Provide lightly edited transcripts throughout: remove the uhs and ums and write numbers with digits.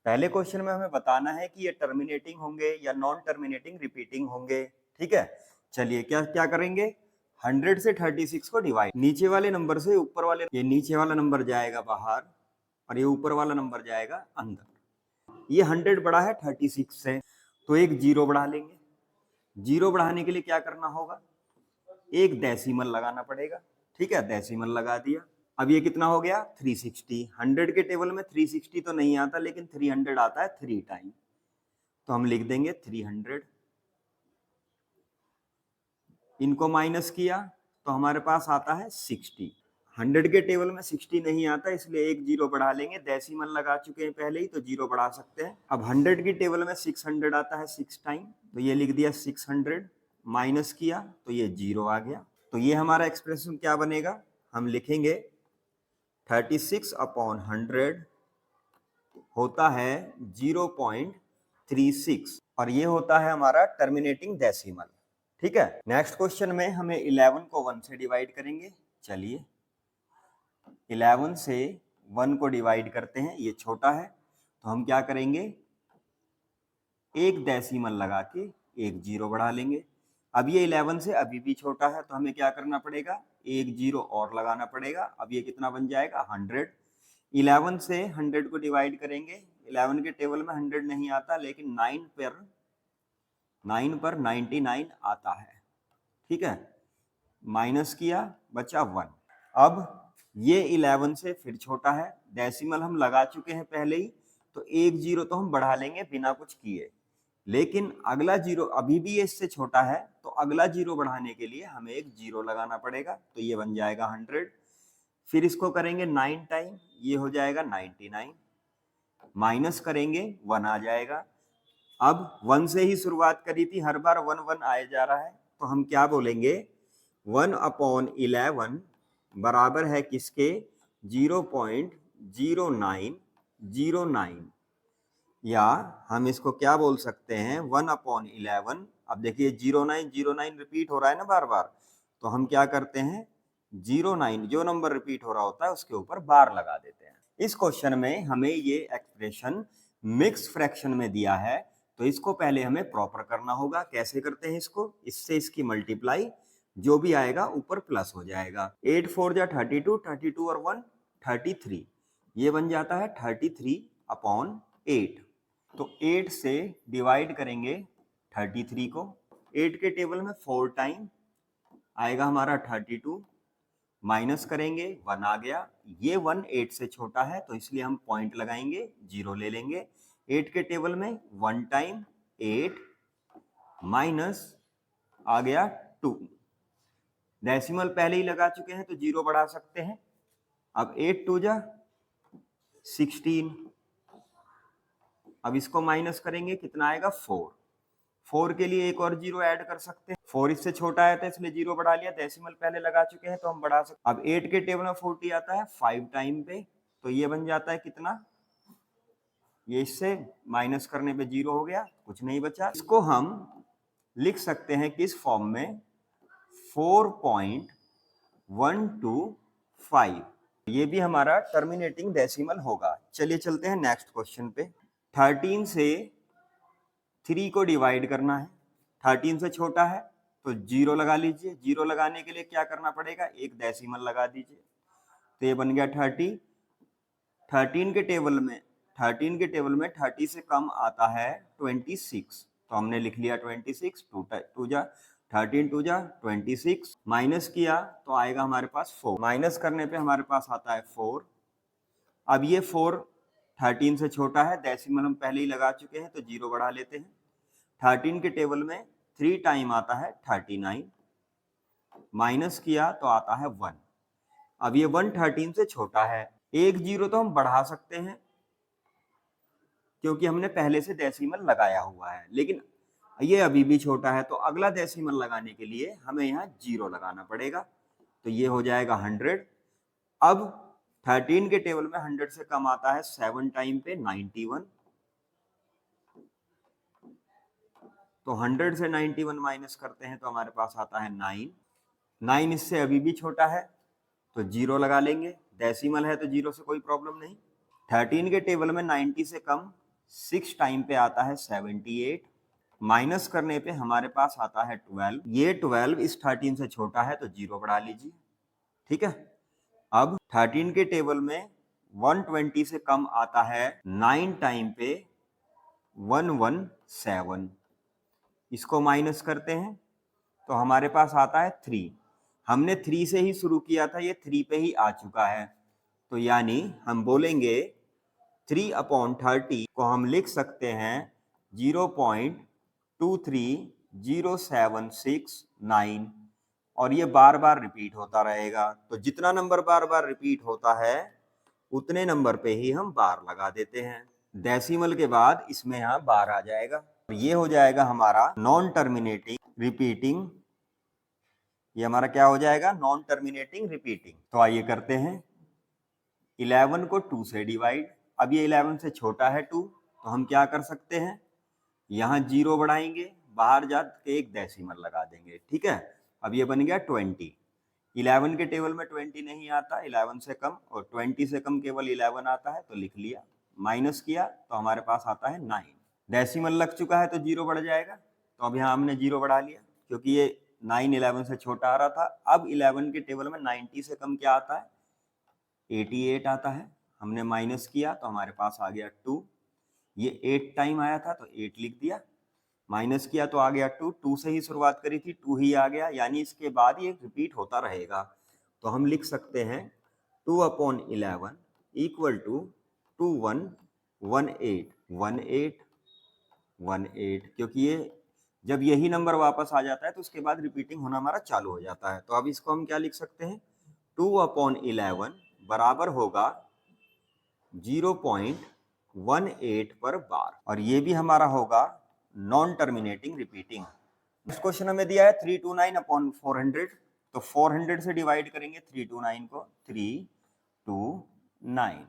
पहले क्वेश्चन में हमें बताना है कि ये टर्मिनेटिंग होंगे या नॉन टर्मिनेटिंग रिपीटिंग होंगे। ठीक है, चलिए क्या क्या करेंगे, 100 से 36 को डिवाइड, नीचे वाले नंबर से ऊपर वाले, ये नीचे वाला नंबर जाएगा बाहर और ये ऊपर वाला नंबर जाएगा अंदर। ये 100 बड़ा है 36 से, तो एक जीरो बढ़ा लेंगे। जीरो बढ़ाने के लिए क्या करना होगा, एक डेसिमल लगाना पड़ेगा। ठीक है, डेसिमल लगा दिया। अब ये कितना हो गया 360। 100 के टेबल में 360 तो नहीं आता, लेकिन 300 आता है 3 टाइम, तो हम लिख देंगे 300। इनको माइनस किया तो हमारे पास आता है 60। 100 के टेबल में 60 नहीं आता, इसलिए एक जीरो बढ़ा लेंगे। डेसिमल लगा चुके हैं पहले ही, तो जीरो बढ़ा सकते हैं। अब 100 की टेबल में 600 आता है 6 टाइम, तो ये लिख दिया 600। माइनस किया तो ये जीरो आ गया। तो ये हमारा एक्सप्रेशन क्या बनेगा, हम लिखेंगे 36/100 होता है 0.36, और ये होता है हमारा टर्मिनेटिंग डेसिमल। ठीक है, नेक्स्ट क्वेश्चन में हमें 11 को 1 से डिवाइड करेंगे। चलिए 11 से 1 को डिवाइड करते हैं, ये छोटा है तो हम क्या करेंगे, एक डेसिमल लगा के एक जीरो बढ़ा लेंगे। अब ये 11 से अभी भी छोटा है, तो हमें क्या करना पड़ेगा, एक जीरो और लगाना पड़ेगा। अब ये कितना बन जाएगा 100। 11 से 100 को डिवाइड करेंगे, 11 के टेबल में 100 नहीं आता, लेकिन 9 पर 99 आता है। ठीक है, माइनस किया बचा 1। अब ये 11 से फिर छोटा है, डेसिमल हम लगा चुके हैं पहले ही, तो एक जीरो तो हम बढ़ा लेंगे बिना कुछ किए। लेकिन अगला जीरो अभी भी ये इससे छोटा है, तो अगला जीरो बढ़ाने के लिए हमें एक जीरो लगाना पड़ेगा, तो ये बन जाएगा 100। फिर इसको करेंगे 9 टाइम, ये हो जाएगा 99। माइनस करेंगे 1 आ जाएगा। अब 1 से ही शुरुआत करी थी, हर बार 1 1 आया जा रहा है, तो हम क्या बोलेंगे, 1/11 बराबर है किसके, 0.0909, या हम इसको क्या बोल सकते हैं 1/11। अब देखिए 0909 रिपीट हो रहा है ना बार बार, तो हम क्या करते हैं 09, जो नंबर रिपीट हो रहा होता है उसके ऊपर बार लगा देते हैं। इस क्वेश्चन में हमें ये एक्सप्रेशन मिक्स फ्रैक्शन में दिया है, तो इसको पहले हमें प्रॉपर करना होगा। कैसे करते हैं इसको, इससे इसकी मल्टीप्लाई, जो भी आएगा ऊपर प्लस हो जाएगा। 8 4 जा 32, 32 और 1 33, ये बन जाता है 33/8। तो 8 से डिवाइड करेंगे 33 को, 8 के टेबल में 4 टाइम आएगा हमारा 32, माइनस करेंगे 1 आ गया। ये 1 8 से छोटा है, तो इसलिए हम पॉइंट लगाएंगे, जीरो ले लेंगे। 8 के टेबल में 1 टाइम 8, माइनस आ गया 2। डेसिमल पहले ही लगा चुके हैं, तो जीरो बढ़ा सकते हैं। अब 8 2 जा 16, अब इसको माइनस करेंगे, कितना आएगा 4। 4 के लिए एक और जीरो ऐड कर सकते हैं, 4 इससे छोटा है तो इसलिए जीरो बढ़ा लिया। डेसिमल पहले लगा चुके हैं तो हम बढ़ा सकते। अब 8 के टेबल में 40 आता है 5 टाइम पे, तो ये बन जाता है कितना, ये इससे माइनस करने पे जीरो हो गया, कुछ नहीं बचा। इसको हम लिख सकते हैं किस फॉर्म में, 4.125, ये भी हमारा टर्मिनेटिंग डेसिमल होगा। चलिए चलते हैं नेक्स्ट क्वेश्चन पे। 13 से 3 को डिवाइड करना है, 13 से छोटा है तो जीरो लगा लीजिए। जीरो लगाने के लिए क्या करना पड़ेगा, एक डेसिमल लगा दीजिए, तो ये बन गया 30। 13 के टेबल में 30 से कम आता है 26, तो हमने लिख लिया 26। 2 जा 13 2 जा 26, माइनस किया तो आएगा हमारे पास 4। माइनस करने पे हमारे पास आता है 4। अब ये 4 13 से छोटा है, डेसिमल हम पहले ही लगा चुके हैं, तो जीरो बढ़ा लेते हैं। 13 के टेबल में 3 टाइम आता है 39, माइनस किया तो आता है 1। अब ये 1 13 से छोटा है, एक जीरो तो हम बढ़ा सकते हैं क्योंकि हमने पहले से डेसिमल लगाया हुआ है, लेकिन ये अभी भी छोटा है, तो अगला डेसिमल लगाने के लिए हमें यहाँ जीरो लगाना पड़ेगा, तो ये हो जाएगा 100। अब 13 के टेबल में 100 से कम आता है 7 टाइम पे 91, तो 100 से 91 माइनस करते हैं तो हमारे पास आता है 9। 9 इससे अभी भी छोटा है, तो जीरो लगा लेंगे। डेसिमल है तो जीरो से कोई प्रॉब्लम नहीं। 13 के टेबल में 90 से कम 6 टाइम पे आता है 78, माइनस करने पे हमारे पास आता है 12। ये 12 इस 13 से छोटा है तो 0 बढ़ा लीजिए, ठीक है। अब 13 के टेबल में 120 से कम आता है 9 टाइम पे 117, इसको माइनस करते हैं तो हमारे पास आता है 3। हमने 3 से ही शुरू किया था, ये 3 पे ही आ चुका है, तो यानी हम बोलेंगे 3/30 को हम लिख सकते हैं 0.230769, और ये बार बार रिपीट होता रहेगा। तो जितना नंबर बार बार रिपीट होता है उतने नंबर पे ही हम बार लगा देते हैं। डेसिमल के बाद इसमें यहाँ बार आ जाएगा, ये हो जाएगा हमारा नॉन टर्मिनेटिंग रिपीटिंग। ये हमारा क्या हो जाएगा? Non terminating repeating. तो आइए करते हैं 11 को 2 से डिवाइड। अब ये 11 से छोटा है 2, तो हम क्या कर सकते हैं, यहाँ 0 बढ़ाएंगे, बाहर जाके एक डेसिमल लगा देंगे, ठीक है। अब ये बन गया 20। 11 के टेबल में 20 नहीं आता, 11 से कम, और 20 से कम केवल 11 आता है, तो लिख लिया। माइनस किया तो हमारे पास आता है 9। डेसिमल लग चुका है तो 0 बढ़ जाएगा, तो अब यहाँ हमने 0 बढ़ा लिया क्योंकि ये 9 11 से छोटा आ रहा था। अब 11 के टेबल में 90 से कम क्या आता है? 88 आता है। हमने माइनस किया तो हमारे पास आ गया 2। ये 8 टाइम आया था तो 8 लिख दिया, माइनस किया तो आ गया 2। 2 से ही शुरुआत करी थी, 2 ही आ गया, यानी इसके बाद ये रिपीट होता रहेगा। तो हम लिख सकते हैं 2/11 इक्वल टू 2118, क्योंकि ये जब यही नंबर वापस आ जाता है तो उसके बाद रिपीटिंग होना हमारा चालू हो जाता है। तो अब इसको हम क्या लिख सकते हैं? 2/11 बराबर होगा 0.18 पर बार, और ये भी हमारा होगा नॉन टर्मिनेटिंग रिपीटिंग। इस क्वेश्चन हमें दिया है 329/400, तो 400 से डिवाइड करेंगे 329 को। 329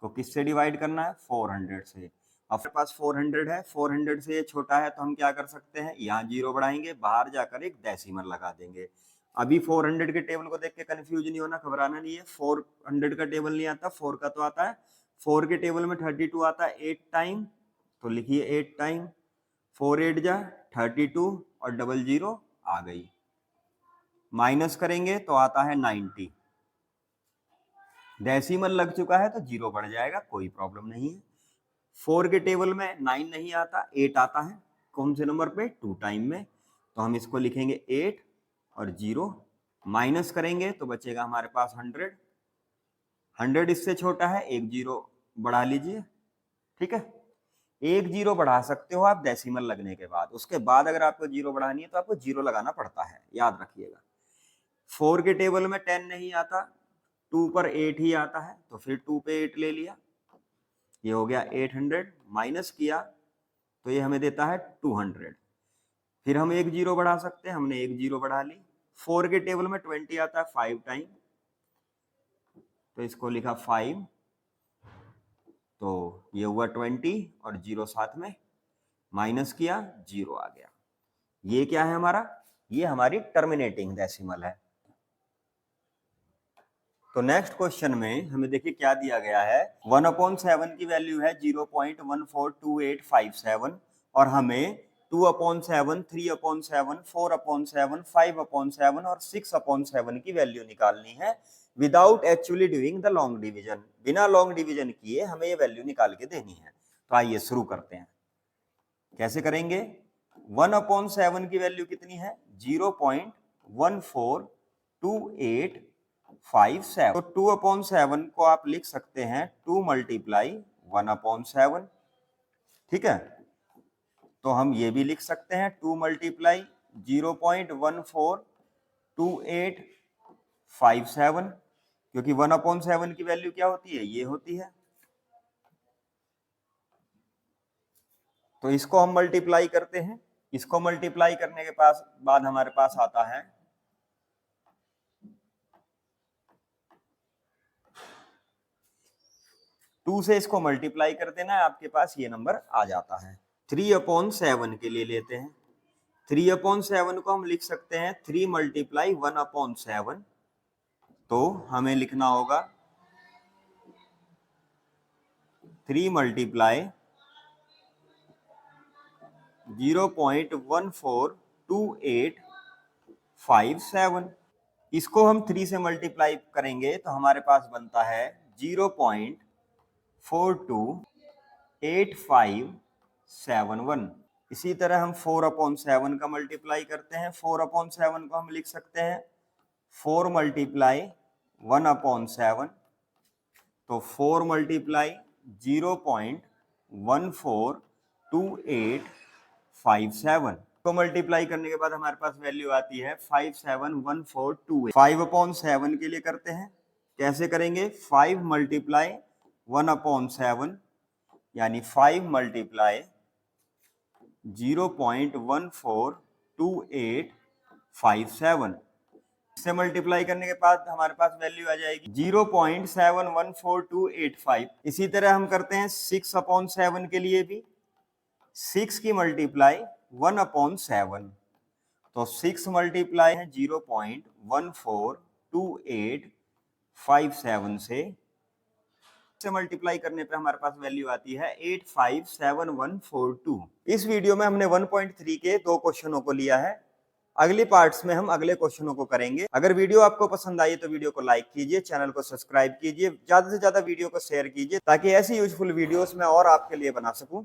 को किससे डिवाइड करना है? 400 से। अपने पास 400 है, 400 से ये छोटा है, तो हम क्या कर सकते हैं, यहाँ 0 बढ़ाएंगे, बाहर जाकर एक डेसिमल लगा देंगे। अभी 400 के टेबल को देख के कंफ्यूज नहीं होना, घबराना नहीं है। 400 का टेबल नहीं आता, 4 का तो आता है। 4 के टेबल में 32 आता है 8 टाइम, तो लिखिए 8 टाइम। 4 8 जा 32 और डबल 0 आ गई। माइनस करेंगे तो आता है 90। डेसिमल लग चुका है तो 0 बढ़ जाएगा, कोई प्रॉब्लम नहीं है। 4 के टेबल में 9 नहीं आता, 8 आता है। कौन से नंबर पे? 2 टाइम में, तो हम इसको लिखेंगे 8 और 0। माइनस करेंगे तो बचेगा हमारे पास 100। 100 इससे छोटा है, एक 0 बढ़ा लीजिए, ठीक है। एक 0 बढ़ा सकते हो आप डेसिमल लगने के बाद, उसके बाद अगर आपको 0 बढ़ानी है तो आपको 0 लगाना पड़ता है, याद रखिएगा। 4 के टेबल में 10 नहीं आता, 2 पर 8 ही आता है, तो फिर 2 पे 8 ले लिया, ये हो गया 800। माइनस किया तो ये हमें देता है 200। फिर हम एक 0 बढ़ा सकते हैं, हमने एक 0 बढ़ा ली। 4 के टेबल में 20 आता है 5 टाइम, तो इसको लिखा 5, तो ये हुआ 20 और 0 साथ में, माइनस किया 0 आ गया। ये क्या है हमारा? ये हमारी टर्मिनेटिंग डेसिमल है। तो नेक्स्ट क्वेश्चन में हमें देखिए क्या दिया गया है। 1/7 की वैल्यू है 0.142857, और हमें 2/7, 3/7, 4/7, 5/7 और 6/7 की वैल्यू निकालनी है without actually doing the long division. बिना लॉन्ग डिवीजन किए हमें ये वैल्यू निकाल के देनी है। तो आइए शुरू करते हैं। कैसे करेंगे? 1/7 की वैल्यू कितनी है? 0.142857। तो 2/7 को आप लिख सकते हैं 2 × 1/7, ठीक है। तो हम ये भी लिख सकते हैं 2 × 0.142857, क्योंकि 1/7 की वैल्यू क्या होती है? ये होती है। तो इसको हम मल्टीप्लाई करते हैं, इसको मल्टीप्लाई करने के बाद हमारे पास आता है 2 से इसको मल्टीप्लाई कर देना है, आपके पास ये नंबर आ जाता है। 3/7 के लिए लेते हैं। 3/7 को हम लिख सकते हैं 3 × 1/7, तो हमें लिखना होगा 3 × 0.142857। इसको हम 3 से मल्टीप्लाई करेंगे तो हमारे पास बनता है 0.428571। इसी तरह हम 4/7 का मल्टीप्लाई करते हैं। 4/7 को हम लिख सकते हैं 4 मल्टीप्लाई 1/7, तो 4 मल्टीप्लाई 0.142857 को मल्टीप्लाई करने के बाद हमारे पास वैल्यू आती है 57142। 5/7 के लिए करते हैं, कैसे करेंगे? 5 मल्टीप्लाई 1/7 यानी 5 मल्टीप्लाई 0.142857 से मल्टीप्लाई करने के बाद हमारे पास वैल्यू आ जाएगी 0.714285। इसी तरह हम करते हैं 6/7 के लिए भी। 6 की मल्टीप्लाई 1/7, तो 6 मल्टीप्लाई है 0.142857 से मल्टीप्लाई करने पे हमारे पास वैल्यू आती है 857142। इस वीडियो में हमने 1.3 के 2 क्वेश्चनों को लिया है। अगली पार्ट्स में हम अगले क्वेश्चनों को करेंगे। अगर वीडियो आपको पसंद आई तो वीडियो को लाइक कीजिए, चैनल को सब्सक्राइब कीजिए, ज्यादा से ज्यादा वीडियो को शेयर कीजिए ताकि ऐसी यूजफुल वीडियोस मैं और आपके लिए बना सकूं।